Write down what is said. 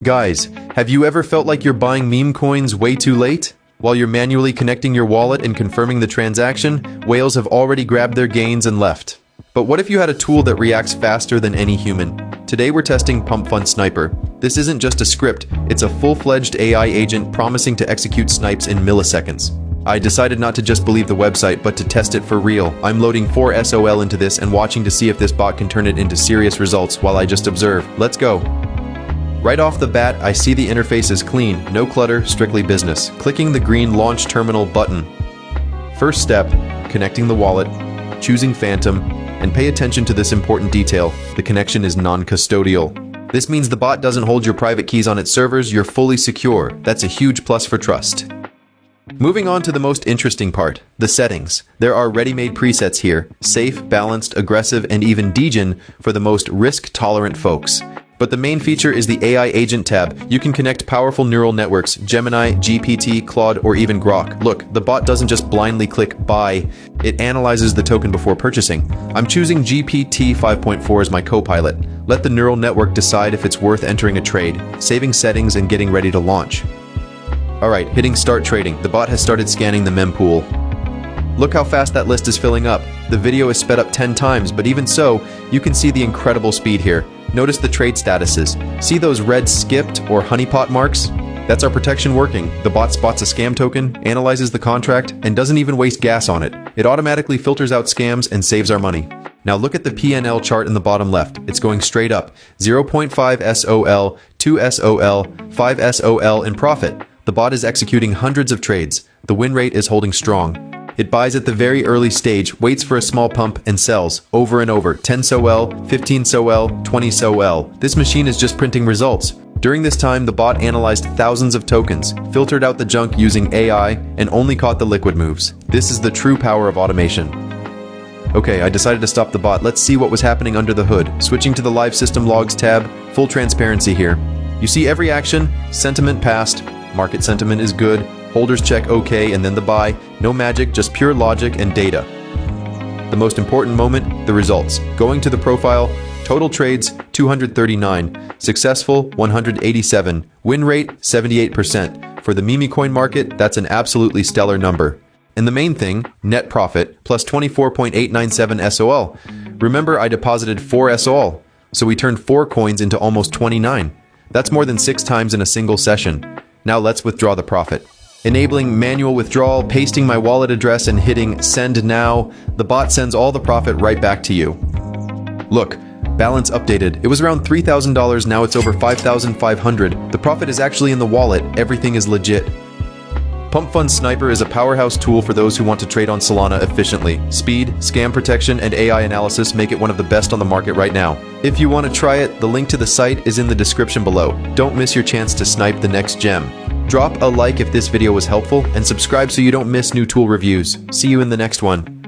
Guys, have you ever felt like you're buying meme coins way too late? While you're manually connecting your wallet and confirming the transaction, whales have already grabbed their gains and left. But what if you had a tool that reacts faster than any human? Today we're testing Pump Fund Sniper. This isn't just a script, it's a full-fledged AI agent promising to execute snipes in milliseconds. I decided not to just believe the website, but to test it for real. I'm loading 4 SOL into this and watching to see if this bot can turn it into serious results while I just observe. Let's go. Right off the bat, I see the interface is clean, no clutter, strictly business. Clicking the green Launch Terminal button. First step, connecting the wallet, choosing Phantom, and pay attention to this important detail. The connection is non-custodial. This means the bot doesn't hold your private keys on its servers, you're fully secure. That's a huge plus for trust. Moving on to the most interesting part, the settings. There are ready-made presets here, safe, balanced, aggressive, and even degen for the most risk-tolerant folks. But the main feature is the AI Agent tab. You can connect powerful neural networks, Gemini, GPT, Claude, or even Grok. Look, the bot doesn't just blindly click buy, it analyzes the token before purchasing. I'm choosing GPT 5.4 as my co-pilot. Let the neural network decide if it's worth entering a trade, saving settings and getting ready to launch. Alright, hitting start trading. The bot has started scanning the mempool. Look how fast that list is filling up. The video is sped up 10 times, but even so, you can see the incredible speed here. Notice the trade statuses. See those red skipped or honeypot marks? That's our protection working. The bot spots a scam token, analyzes the contract, and doesn't even waste gas on it. It automatically filters out scams and saves our money. Now look at the PNL chart in the bottom left. It's going straight up. 0.5 SOL, 2 SOL, 5 SOL in profit. The bot is executing hundreds of trades. The win rate is holding strong. It buys at the very early stage, waits for a small pump, and sells over and over. 10 SOL, 15 SOL, 20 SOL. This machine is just printing results. During this time, the bot analyzed thousands of tokens, filtered out the junk using AI, and only caught the liquid moves. This is the true power of automation. Okay, I decided to stop the bot. Let's see what was happening under the hood. Switching to the Live System Logs tab, full transparency here. You see every action, sentiment passed, market sentiment is good, holders check OK, and then the buy. No magic, just pure logic and data. The most important moment, the results. Going to the profile, total trades 239, successful 187, win rate 78%. For the meme coin market, that's an absolutely stellar number. And the main thing, net profit, plus 24.897 SOL. Remember, I deposited 4 SOL, so we turned 4 coins into almost 29. That's more than 6 times in a single session. Now let's withdraw the profit. Enabling manual withdrawal, pasting my wallet address and hitting send now, the bot sends all the profit right back to you. Look, balance updated. It was around $3,000, now it's over $5,500. The profit is actually in the wallet, everything is legit. Pump Fund Sniper is a powerhouse tool for those who want to trade on Solana efficiently. Speed, scam protection, and AI analysis make it one of the best on the market right now. If you want to try it, the link to the site is in the description below. Don't miss your chance to snipe the next gem. Drop a like if this video was helpful, and subscribe so you don't miss new tool reviews. See you in the next one.